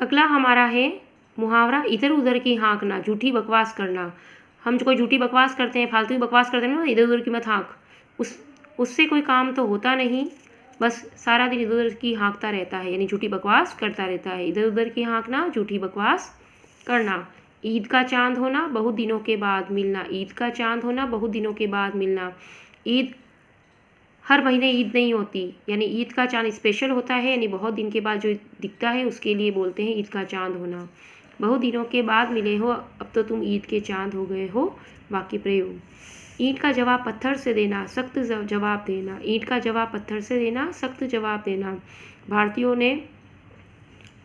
अगला हमारा है मुहावरा इधर उधर की हाँकना, झूठी बकवास करना। हम जो कोई झूठी बकवास करते हैं, फालतू की बकवास करते हैं ना, इधर उधर की मत हाँक, उससे कोई काम तो होता नहीं, बस सारा दिन इधर उधर की हाँकता रहता है, यानी झूठी बकवास करता रहता है। इधर उधर की हाँकना, झूठी बकवास करना। ईद का चांद होना, बहुत दिनों के बाद मिलना। ईद का चांद होना, बहुत दिनों के बाद मिलना। ईद हर महीने ईद नहीं होती, यानी ईद का चांद स्पेशल होता है, यानी बहुत दिन के बाद जो दिखता है उसके लिए बोलते हैं ईद का चांद होना। बहुत दिनों के बाद मिले हो, अब तो तुम ईद के चांद हो गए हो। बाकी प्रयोग। ईंट का जवाब पत्थर से देना, सख्त जवाब देना। ईंट का जवाब पत्थर से देना, सख्त जवाब देना। भारतीयों ने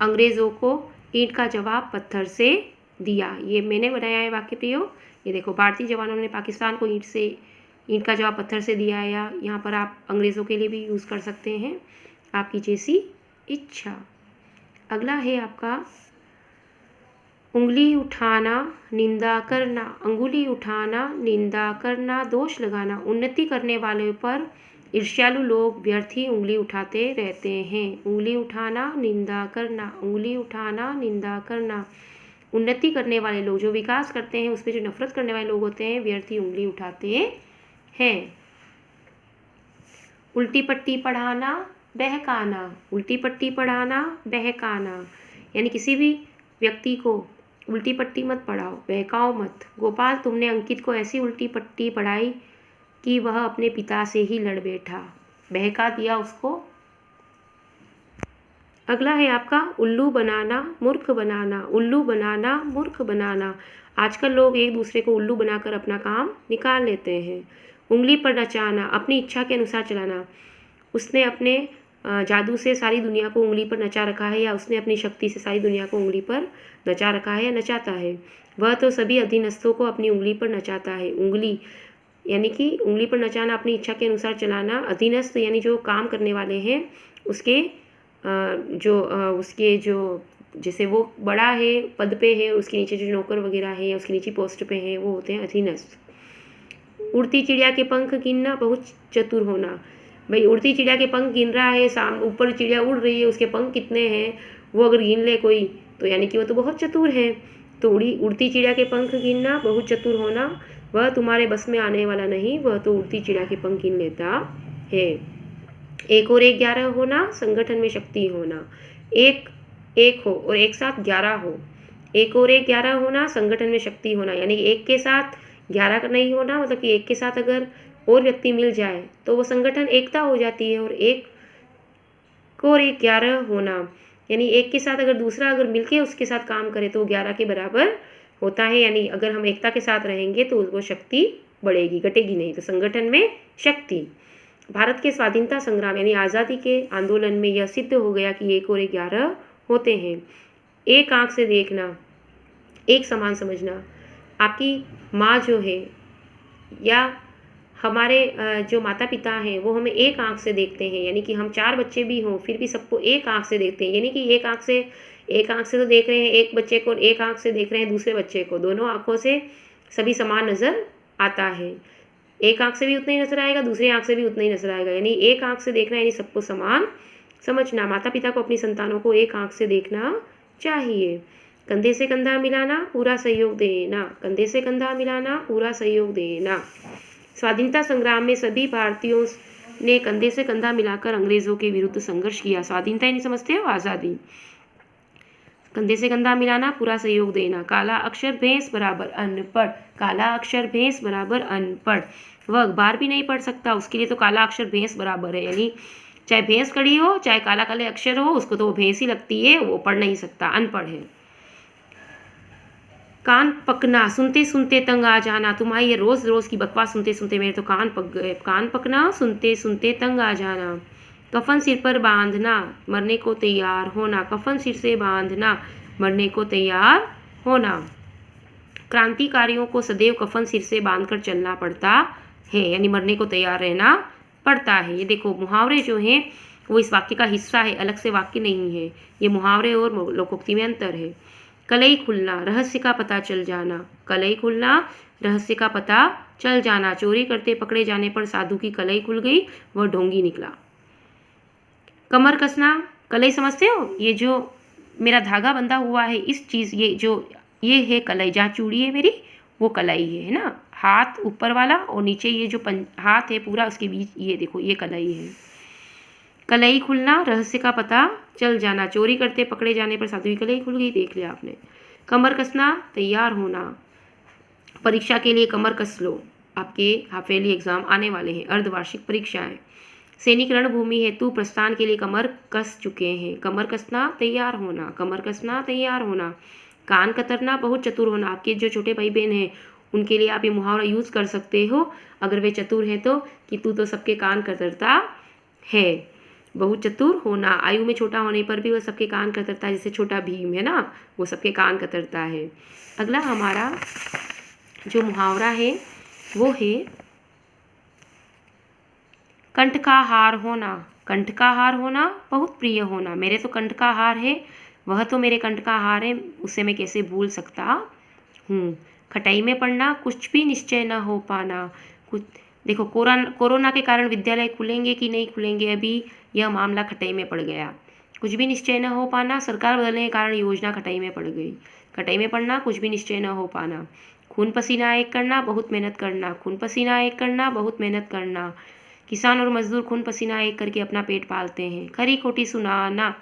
अंग्रेज़ों को ईंट का जवाब पत्थर से दिया। ये मैंने बनाया है वाक्य प्रयोग। ये देखो, भारतीय जवानों ने पाकिस्तान को ईंट का जवाब पत्थर से दिया, या यहाँ पर आप अंग्रेज़ों के लिए भी यूज़ कर सकते हैं, आपकी जैसी इच्छा। अगला है आपका उंगली उठाना, निंदा करना। अंगुली उठाना, निंदा करना, दोष लगाना। उन्नति करने वाले पर ईर्ष्यालु लोग व्यर्थ ही उंगली उठाते रहते हैं। उंगली उठाना, निंदा करना। उंगली उठाना, निंदा करना। उन्नति करने वाले लोग, जो विकास करते हैं, उस पर जो नफरत करने वाले लोग होते हैं, व्यर्थ ही उंगली उठाते हैं। उल्टी पट्टी पढ़ाना, बहकाना। उल्टी पट्टी पढ़ाना, बहकाना, यानी किसी भी व्यक्ति को उल्टी पट्टी मत पढ़ाओ, बहकाओ मत। गोपाल, तुमने अंकित को ऐसी उल्टी पट्टी पढ़ाई कि वह अपने पिता से ही लड़ बैठा, बहका दिया उसको। अगला है आपका उल्लू बनाना, मूर्ख बनाना। उल्लू बनाना, मूर्ख बनाना। आजकल लोग एक दूसरे को उल्लू बनाकर अपना काम निकाल लेते हैं। उंगली पर नचाना, अपनी इच्छा के अनुसार चलाना। उसने अपने जादू से सारी दुनिया को उंगली पर नचा रखा है, या उसने अपनी शक्ति से सारी दुनिया को उंगली पर नचा रखा है या नचाता है। वह तो सभी अधीनस्थों को अपनी उंगली पर नचाता है। उंगली यानी कि उंगली पर नचाना, अपनी इच्छा के अनुसार चलाना। अधीनस्थ यानी जो काम करने वाले हैं, उसके जो जैसे वो बड़ा है, पद पे है, उसके नीचे जो नौकर वगैरह है या उसकी नीचे पोस्ट पे हैं, वो होते हैं अधीनस्थ। उड़ती चिड़िया के पंख गिनना, बहुत चतुर होना। भाई, उड़ती चिड़िया के पंख गिन रहा है, ऊपर चिड़िया उड़ रही है, उसके पंख कितने हैं वो अगर गिन ले कोई, तो यानी कि वो तो बहुत चतुर है। तो उड़ती चिड़िया के पंख गिनना, बहुत चतुर होना, वह तुम्हारे बस में आने वाला नहीं, वह तो उड़ती चिड़िया के पंख गिन लेता है। एक और एक 11 होना, संगठन में शक्ति होना। एक हो और एक साथ 11 हो। एक और एक 11 होना, संगठन में शक्ति होना, यानी एक के साथ 11 का नहीं होना, मतलब कि एक के साथ अगर और व्यक्ति मिल जाए तो वो संगठन एकता हो जाती है। और एक और एक 11 होना, यानी एक के साथ अगर दूसरा अगर मिलके उसके साथ काम करे तो वो 11 के बराबर होता है। यानी अगर हम एकता के साथ रहेंगे तो वो शक्ति बढ़ेगी, घटेगी नहीं। तो संगठन में शक्ति। भारत के स्वाधीनता संग्राम यानी आज़ादी के आंदोलन में यह सिद्ध हो गया कि एक और 11 होते हैं। एक आंख से देखना, एक समान समझना। आपकी माँ जो है या हमारे जो माता पिता हैं, वो हमें एक आंख से देखते हैं, यानी कि हम 4 बच्चे भी हों फिर भी सबको एक आंख से देखते हैं। यानी कि एक आंख से तो देख रहे हैं एक बच्चे को, एक आंख से देख रहे हैं दूसरे बच्चे को, दोनों आंखों से सभी समान नज़र आता है। एक आंख से भी उतना ही नजर आएगा, दूसरी आंख से भी उतना ही नजर आएगा, यानी एक आंख से देखना, यानी सबको समान समझना। माता पिता को अपनी संतानों को एक आंख से देखना चाहिए। कंधे से कंधा मिलाना, पूरा सहयोग देना। कंधे से कंधा मिलाना, पूरा सहयोग देना। स्वाधीनता संग्राम में सभी भारतीयों ने कंधे से कंधा मिलाकर अंग्रेजों के विरुद्ध संघर्ष किया। स्वाधीनता नहीं समझते हो, आज़ादी। कंधे से कंधा मिलाना, पूरा सहयोग देना। काला अक्षर भैंस बराबर अनपढ़। काला अक्षर भैंस बराबर अनपढ़। वह अखबार भी नहीं पढ़ सकता, उसके लिए तो काला अक्षर भैंस बराबर है, यानी चाहे भैंस खड़ी हो चाहे काला काले अक्षर हो, उसको तो वो भैंस ही लगती है, वो पढ़ नहीं सकता, अनपढ़ है। कान पकना, सुनते सुनते तंग आ जाना। तुम्हारी ये रोज़ रोज़ की बकवास सुनते सुनते मेरे तो कान पक गए। कान पकना, सुनते सुनते तंग आ जाना। कफन सिर पर बांधना, मरने को तैयार होना। कफन सिर से बांधना, मरने को तैयार होना। क्रांतिकारियों को सदैव कफन सिर से बांधकर चलना पड़ता है, यानी मरने को तैयार रहना पड़ता है। ये देखो, मुहावरे जो हैं वो इस वाक्य का हिस्सा है, अलग से वाक्य नहीं है। ये मुहावरे और लोकोक्ति में अंतर है। कलई खुलना, रहस्य का पता चल जाना। कलई खुलना, रहस्य का पता चल जाना। चोरी करते पकड़े जाने पर साधु की कलई खुल गई, वह ढोंगी निकला। कमर कसना, कलई समझते हो, ये जो मेरा धागा बंधा हुआ है इस चीज़, ये है कलाई, जहाँ चूड़ी है मेरी वो कलाई है ना, हाथ ऊपर वाला और नीचे ये जो हाथ है पूरा उसके बीच, ये देखो ये कलाई है। कलाई खुलना, रहस्य का पता चल जाना, चोरी करते पकड़े जाने पर सातवीं कलाई खुल गई, देख लिया आपने। कमर कसना, तैयार होना, परीक्षा के लिए कमर कस लो, आपके हाफ ईयरली एग्जाम आने वाले हैं, अर्धवार्षिक परीक्षाएं। सैनिक रणभूमि हेतु प्रस्थान के लिए कमर कस चुके हैं, कमर कसना, तैयार होना, कमर कसना, तैयार होना। कान कतरना, बहुत चतुर होना, आपके जो छोटे भाई बहन हैं उनके लिए आप ये मुहावरा यूज़ कर सकते हो अगर वे चतुर हैं तो, कि तू तो सबके कान कतरता है। बहुत चतुर होना, आयु में छोटा होने पर भी वह सबके कान कतरता है, जैसे छोटा भीम है ना, वो सबके कान कतरता है। अगला हमारा जो मुहावरा है वो है कंठ का हार होना। कंठ का हार होना, बहुत प्रिय होना, मेरे तो कंठ का हार है, वह तो मेरे कंठ का हार है, उसे मैं कैसे भूल सकता हूँ। खटाई में पढ़ना, कुछ भी निश्चय न हो पाना। कुछ देखो, कोरोना के कारण विद्यालय खुलेंगे कि नहीं खुलेंगे, अभी यह मामला खटाई में पड़ गया। कुछ भी निश्चय न हो पाना, सरकार बदलने के कारण योजना खटाई में पड़ गई। खटाई में पढ़ना, कुछ भी निश्चय न हो पाना। खून पसीना एक करना, बहुत मेहनत करना, खून पसीना एक करना, बहुत मेहनत करना। किसान और मजदूर खून पसीना एक करके अपना पेट पालते हैं। खरी खोटी सुनाना,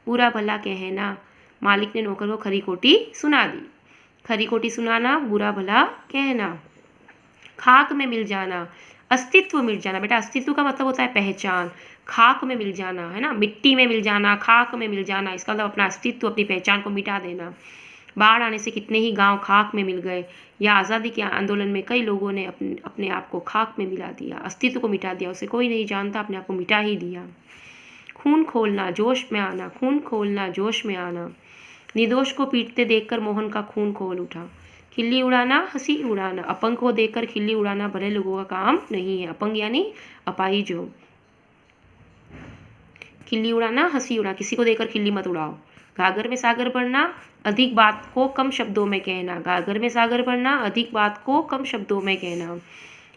बुरा भला कहना, मालिक ने नौकर को खरी खोटी सुना दी। खरी खोटी सुनाना, बुरा भला कहना। खाक में मिल जाना, अस्तित्व मिट जाना, बेटा अस्तित्व का मतलब होता है पहचान, खाक में मिल जाना है ना, मिट्टी में मिल जाना, खाक में मिल जाना, इसका मतलब अपना अस्तित्व, अपनी पहचान को मिटा देना। बाढ़ आने से कितने ही गांव खाक में मिल गए, या आज़ादी के आंदोलन में कई लोगों ने अपने आप को खाक में मिला दिया, अस्तित्व को मिटा दिया, उसे कोई नहीं जानता, अपने आप को मिटा ही दिया। खून खोलना, जोश में आना, खून खोलना, जोश में आना। निर्दोष को पीटते देखकर मोहन का खून खोल उठा। खिल्ली उड़ाना, हंसी उड़ाना, अपंग को देखकर खिल्ली उड़ाना भले लोगों का काम नहीं है। अपंग यानी अपाहिज हो। खिल्ली उड़ाना, हंसी उड़ाना, किसी को देखकर खिल्ली मत उड़ाओ। घाघर में सागर भरना, अधिक बात को कम शब्दों में कहना। घाघर में सागर भरना, अधिक बात को कम शब्दों में कहना।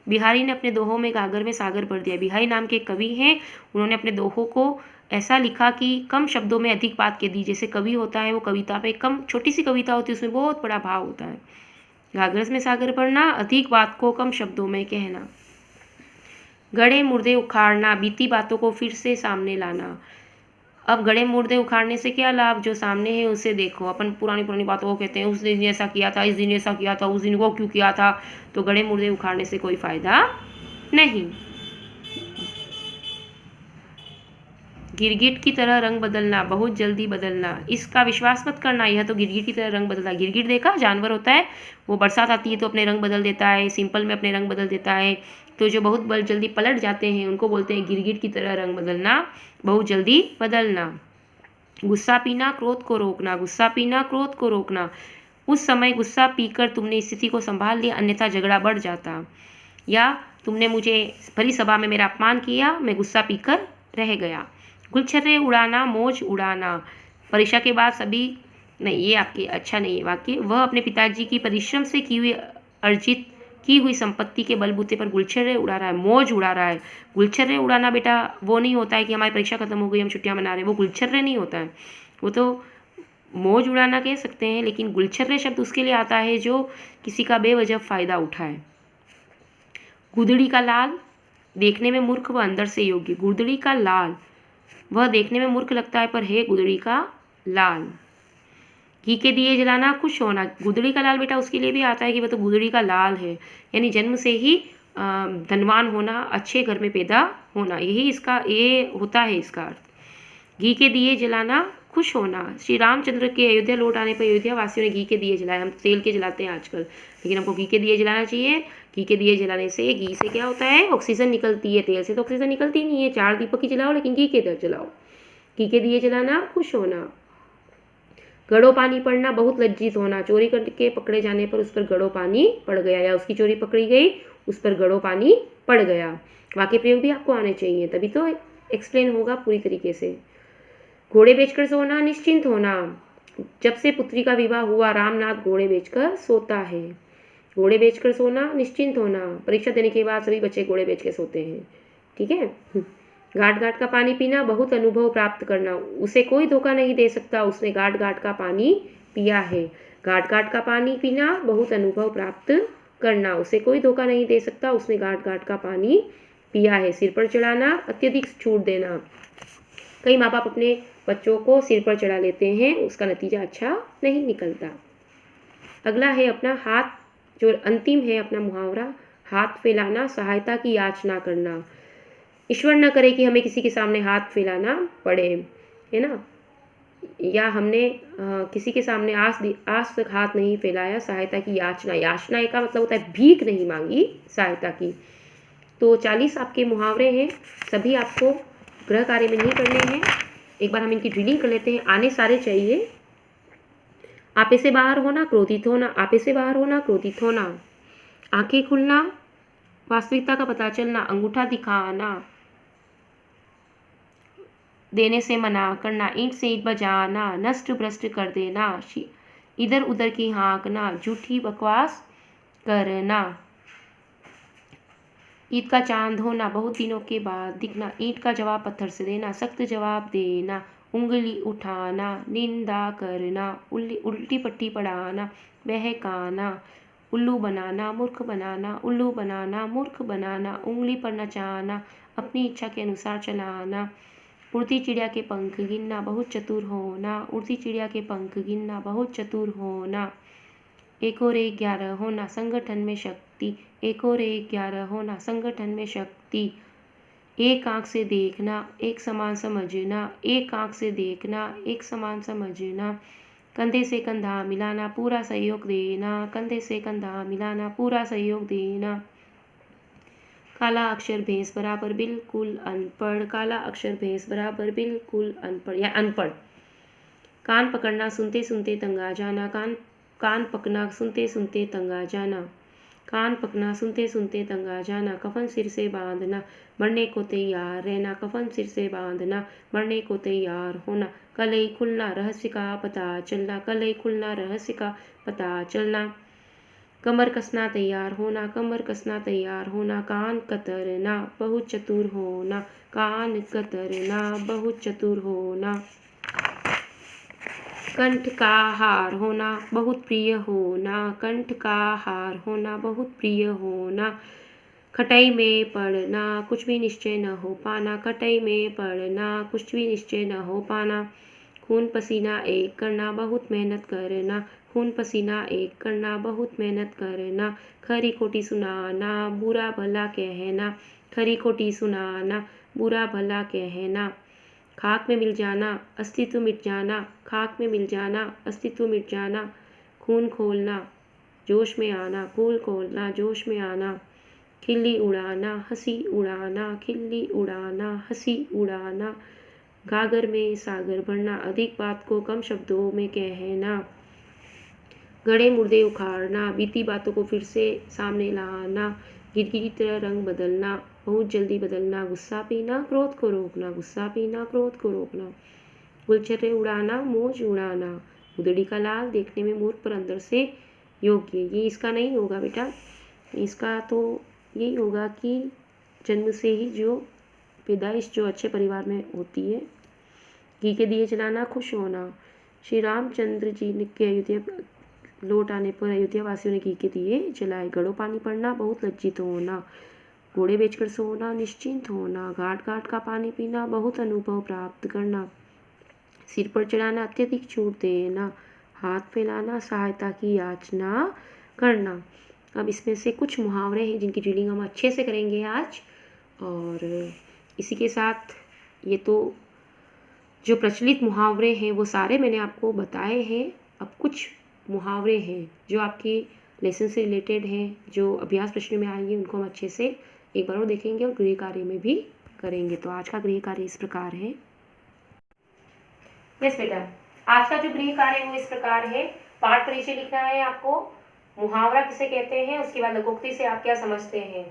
बिहारी ने अपने दोहों में घाघर में सागर भर दिया। बिहारी नाम के कवि हैं, उन्होंने अपने दोहों को ऐसा लिखा कि कम शब्दों में अधिक बात कह दी। जैसे कवि होता है वो कविता पे कम, छोटी सी कविता होती है उसमें बहुत बड़ा भाव होता है। घाघर में सागर भरना, अधिक बात को कम शब्दों में कहना। गड़े मुर्दे उखाड़ना, बीती बातों को फिर से सामने लाना। अब गड़े मुर्दे उखाड़ने से क्या लाभ, जो सामने है उसे देखो। अपन पुरानी पुरानी बातों को कहते हैं, उस दिन ऐसा किया था, इस दिन ऐसा किया था, उस दिन वो क्यों किया था, तो गड़े मुर्दे उखाड़ने से कोई फायदा नहीं। गिरगिट की तरह रंग बदलना, बहुत जल्दी बदलना, इसका विश्वास मत करना, यह तो गिरगिट की तरह रंग बदलता है। गिरगिट देखा, जानवर होता है, वो बरसात आती है तो अपने रंग बदल देता है, सिंपल में अपने रंग बदल देता है, तो जो बहुत जल्दी पलट जाते हैं उनको बोलते हैं गिरगिट की तरह रंग बदलना, बहुत जल्दी बदलना। गुस्सा पीना, क्रोध को रोकना, गुस्सा पीना, क्रोध को रोकना, उस समय गुस्सा पीकर तुमने स्थिति को संभाल लिया, अन्यथा झगड़ा बढ़ जाता। या तुमने मुझे भरी सभा में मेरा अपमान किया, मैं गुस्सा पीकर रह गया। गुलछर्रे उड़ाना, मौज उड़ाना, परीक्षा के बाद सभी, नहीं ये आपके अच्छा नहीं है वाक्य। वह अपने पिताजी की परिश्रम से अर्जित की हुई संपत्ति के बलबूते पर गुलछर्रे उड़ा रहा है, मौज उड़ा रहा है। गुलछर्रे उड़ाना बेटा वो नहीं होता है कि हमारी परीक्षा खत्म हो गई हम छुट्टियां मना रहे हैं, वो गुलछर्रे नहीं होता है, वो तो मौज उड़ाना कह सकते हैं, लेकिन गुलछर्रे शब्द उसके लिए आता है जो किसी का बेवजह फ़ायदा उठाए। गुदड़ी का लाल, देखने में मूर्ख व अंदर से योग्य। गुदड़ी का लाल, वह देखने में मूर्ख लगता है पर है गुदड़ी का लाल। घी के दिए जलाना, खुश होना, गुदड़ी का लाल बेटा उसके लिए भी आता है कि वह तो गुदड़ी का लाल है, यानी जन्म से ही धनवान होना, अच्छे घर में पैदा होना, यही इसका ये होता है इसका अर्थ। घी के दिए जलाना, खुश होना। श्री रामचंद्र के अयोध्या लौट आने पर अयोध्या वासियों ने घी के दिए जलाए। हम तेल के जलाते हैं आजकल, लेकिन हमको घी के दिए जलाना चाहिए। घी के दिए जलाने से, घी से क्या होता है, ऑक्सीजन निकलती है, तेल से तो ऑक्सीजन निकलती नहीं है। 4 दीपक ही जलाओ लेकिन घी के जलाओ। घी के दिए जलाना, खुश होना। गड़ो पानी पड़ना, बहुत लज्जित होना, चोरी करके पकड़े जाने पर उस पर गड़ो पानी पड़ गया, या उसकी चोरी पकड़ी गई उस पर गड़ो पानी पड़ गया। वाक्य प्रयोग भी आपको आने चाहिए, तभी तो एक्सप्लेन होगा पूरी तरीके से। घोड़े बेचकर सोना, निश्चिंत होना, जब से पुत्री का विवाह हुआ रामनाथ घोड़े बेचकर सोता है। घोड़े बेचकर सोना, निश्चिंत होना, परीक्षा देने के बाद सभी बच्चे घोड़े बेच के सोते हैं, ठीक है। घाट घाट का पानी पीना, बहुत अनुभव प्राप्त करना, उसे कोई धोखा नहीं दे सकता, उसने घाट घाट का पानी पिया है। घाट घाट का पानी पीना, बहुत अनुभव प्राप्त करना, उसे कोई धोखा नहीं दे सकता, उसने घाट घाट का पानी पिया है। सिर पर चढ़ाना, अत्यधिक छूट देना, कई माँ बाप अपने बच्चों को सिर पर चढ़ा लेते हैं, उसका नतीजा अच्छा नहीं निकलता। अगला है अपना हाथ, जो अंतिम है अपना मुहावरा, हाथ फैलाना, सहायता की याचना करना। ईश्वर न करे कि हमें किसी के सामने हाथ फैलाना पड़े, है ना, या हमने किसी के सामने आज तक हाथ नहीं फैलाया, सहायता की याचना, याचना का मतलब होता है भीख नहीं मांगी, सहायता की। तो 40 आपके मुहावरे हैं, सभी आपको गृह कार्य में नहीं करने हैं। एक बार हम इनकी ड्रिलिंग कर लेते हैं। आने सारे चाहिए। आपे से बाहर होना, क्रोधित होना, आपे से बाहर होना, क्रोधित होना, आंखें खुलना, वास्तविकता का पता चलना, अंगूठा दिखाना, देने से मना करना, ईंट से ईंट बजाना, नष्ट भ्रष्ट कर देना, इधर उधर की हाँकना, झूठी बकवास करना, ईद का चांद होना, बहुत दिनों के बाद दिखना, ईंट का जवाब पत्थर से देना, सख्त जवाब देना, उंगली उठाना, निंदा करना, उल्टी पट्टी पढ़ाना, बहकाना, उल्लू बनाना, मूर्ख बनाना, उल्लू बनाना, मूर्ख बनाना, उंगली पर नचाना, अपनी इच्छा के अनुसार चलाना, उड़ती चिड़िया के पंख गिनना, बहुत चतुर होना, उड़ती चिड़िया के पंख गिनना, बहुत चतुर होना, एक और एक 11 होना, संगठन में शक्ति, एक और एक 11 होना, संगठन में शक्ति, एक आंख से देखना, एक समान समझना, एक आंख से देखना, एक समान समझना, कंधे से कंधा मिलाना, पूरा सहयोग देना, कंधे से कंधा मिलाना, पूरा सहयोग देना, काला अक्षर भैंस बराबर बिल्कुल अनपढ़, काला अक्षर भैंस बराबर बिल्कुल अनपढ़ या अनपढ़, कान पकड़ना, सुनते सुनते तंगा जाना, कान पकना, सुनते सुनते तंगा जाना, कान पकना, सुनते सुनते तंगा जाना, कफन सिर से बांधना, मरने को तैयार रहना, कफन सिर से बांधना, मरने को तैयार होना, कलई खुलना, रहस्य का पता चलना, कलई खुलना, रहस्य का पता चलना, कमर कसना, तैयार होना, कमर कसना, तैयार होना, कान कतरना, बहुत चतुर होना, कान कतरना, बहुत चतुर होना, कंठ का हार होना, बहुत प्रिय होना, कंठ का हार होना, बहुत प्रिय होना, खटाई में पड़ना, कुछ भी निश्चय न हो पाना, खटाई में पड़ना, कुछ भी निश्चय न हो पाना, खून पसीना एक करना, बहुत मेहनत करना, खून पसीना एक करना, बहुत मेहनत करना, खरी खोटी सुनाना, बुरा भला कहना, खरी खोटी सुनाना, बुरा भला कहना, खाक में मिल जाना, अस्तित्व मिट जाना, खाक में मिल जाना, अस्तित्व मिट जाना, खून खोलना, जोश में आना, खून खोलना, जोश में आना, खिल्ली उड़ाना, हंसी उड़ाना, खिल्ली उड़ाना, हंसी उड़ाना, गागर में सागर भरना, अधिक बात को कम शब्दों में कहना, गड़े मुर्दे उखाड़ना, बीती बातों को फिर से सामने लाना, गिरगिट की तरह रंग बदलना, बहुत जल्दी बदलना, गुस्सा पीना, क्रोध को रोकना, गुस्सा पीना, क्रोध को रोकना, गुलछर्रे उड़ाना, मौज उड़ाना, उदड़ी का लाल, देखने में मूर्ख पर अंदर से योग्य। ये इसका नहीं होगा बेटा, इसका तो यही होगा कि जन्म से ही जो पैदाइश जो अच्छे परिवार में होती है। घी के दिए जलाना, खुश होना, श्री रामचंद्र जी ने के अयोध्या लौट आने पर अयोध्या वासियों ने घी के दिए जलाए, घड़ों पानी पड़ना, बहुत लज्जित होना, घोड़े बेचकर सोना, निश्चिंत होना, घाट घाट का पानी पीना, बहुत अनुभव प्राप्त करना, सिर पर चढ़ाना, अत्यधिक छूट देना, हाथ फैलाना, सहायता की याचना करना। अब इसमें से कुछ मुहावरे हैं जिनकी ड्रिलिंग हम अच्छे से करेंगे आज। और इसी के साथ ये तो जो प्रचलित मुहावरे हैं वो सारे मैंने आपको बताए हैं। अब कुछ मुहावरे हैं जो आपके लेसन से रिलेटेड हैं, जो अभ्यास प्रश्न में आएंगे, उनको हम अच्छे से एक बार और देखेंगे और गृह कार्य में भी करेंगे। तो आज का गृह कार्य इस प्रकार है। यस बेटा, आज का जो गृह कार्य है वो इस प्रकार है। पाठ परिचय लिखना है आपको, मुहावरा किसे कहते हैं, उसके बाद लोकोक्ति से आप क्या समझते हैं।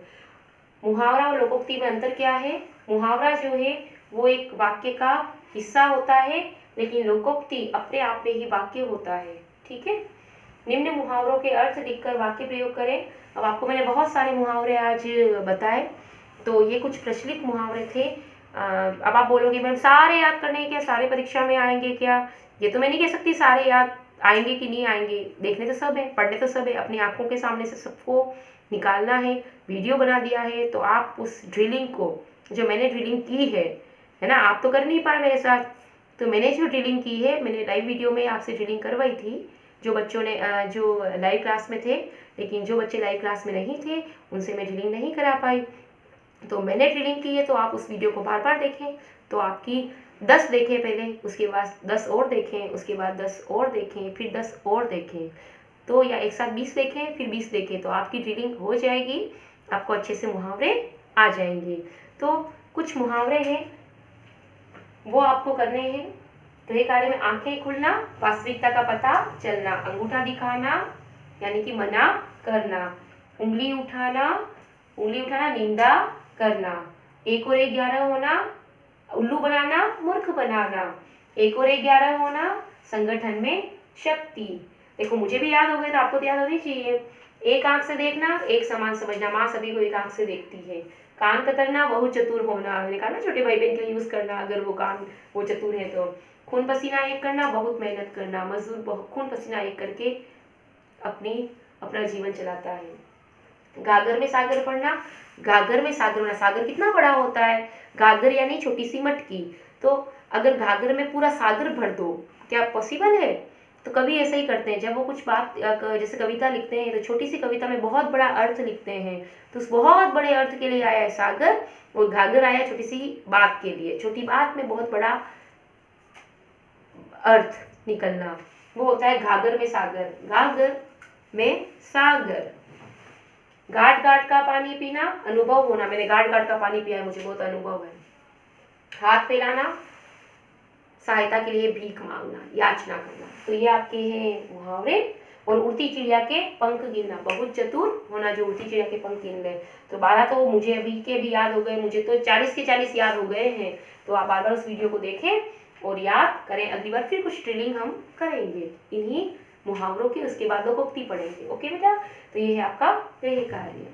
मुहावरा और लोकोक्ति में अंतर क्या है। मुहावरा जो है वो एक वाक्य का हिस्सा होता है, लेकिन लोकोक्ति अपने आप में ही वाक्य होता है। ठीक है, निम्न मुहावरों के अर्थ लिखकर वाक्य प्रयोग करें। अब आपको मैंने बहुत सारे मुहावरे आज बताए, तो ये कुछ प्रचलित मुहावरे थे। अब आप बोलोगे मैम सारे याद करने हैं क्या, सारे परीक्षा में आएंगे क्या? ये तो मैं नहीं कह सकती सारे याद आएंगे कि नहीं आएंगे, देखने तो सब है, पढ़ने तो सब है, अपनी आंखों के सामने से सबको निकालना है। वीडियो बना दिया है तो आप उस ड्रिलिंग को, जो मैंने ड्रिलिंग की है ना, आप तो कर नहीं पाए मेरे साथ, तो मैंने जो ड्रिलिंग की है, मैंने लाइव वीडियो में आपसे ड्रिलिंग करवाई थी। जो बच्चों ने जो लाइव क्लास में थे, लेकिन जो बच्चे लाइव क्लास में नहीं थे उनसे मैं ड्रिलिंग नहीं करा पाई, तो मैंने ड्रिलिंग की है, तो आप उस वीडियो को बार बार देखें। तो आपकी 10 देखें पहले, उसके बाद 10 और देखें, उसके बाद 10 और देखें, फिर 10 और देखें, तो या एक साथ 20 देखें, फिर 20 देखें, तो आपकी ड्रिलिंग हो जाएगी, आपको अच्छे से मुहावरे आ जाएंगे। तो कुछ मुहावरे हैं वो आपको करने हैं। गृह कार्य में आंखें खुलना, वास्तविकता का पता चलना, अंगूठा दिखाना यानी कि मना करना, उंगली उठाना निंदा करना, 1 और 1 11 होना, उल्लू बनाना, मूर्ख बनाना, 1 और 1 11 होना, संगठन में शक्ति। देखो मुझे भी याद हो गया तो आपको तो याद होनी चाहिए। एक आंख से देखना, एक समान समझना, माँ सभी को एक आंख से देखती है। कान कतरना, बहुत चतुर होना, मैंने कहा ना छोटे भाई बहन के लिए यूज करना अगर वो चतुर है तो। खून पसीना एक करना, बहुत मेहनत करना, मजदूर खून पसीना एक करके अपना जीवन चलाता है। गागर में सागर पढ़ना, गागर में सागर होना, सागर कितना बड़ा होता है, गागर यानी छोटी सी मटकी, तो अगर गागर में पूरा सागर भर दो, क्या पॉसिबल है? तो कभी ऐसा ही करते हैं, जब वो कुछ बात जैसे कविता लिखते हैं तो छोटी सी कविता में बहुत बड़ा अर्थ लिखते हैं, तो उस बहुत बड़े अर्थ के लिए आया है सागर, और घाघर आया छोटी सी बात के लिए, छोटी बात में बहुत बड़ा अर्थ निकलना, वो होता है घाघर में सागर, घाघर में सागर। घाट घाट का पानी पीना, अनुभव होना, मैंने घाट घाट का पानी पिया है, मुझे बहुत अनुभव है। हाथ फैलाना, सहायता के लिए भीख मांगना, याचना करना, तो ये आपके हैं मुहावरे। और उड़ती चिड़िया के पंख गिनना, बहुत चतुर होना जो उड़ती चिड़िया के पंख गिन ले। तो 12 तो मुझे अभी के भी याद हो गए, मुझे तो 40 के 40 याद हो गए हैं। तो आप बार बार उस वीडियो को देखें और याद करें, अगली बार फिर कुछ ड्रिलिंग हम करेंगे इन्हीं मुहावरों की, उसके बाद लोकोक्ति पढ़ेंगे। ओके बेटा, तो ये है आपका गृह कार्य।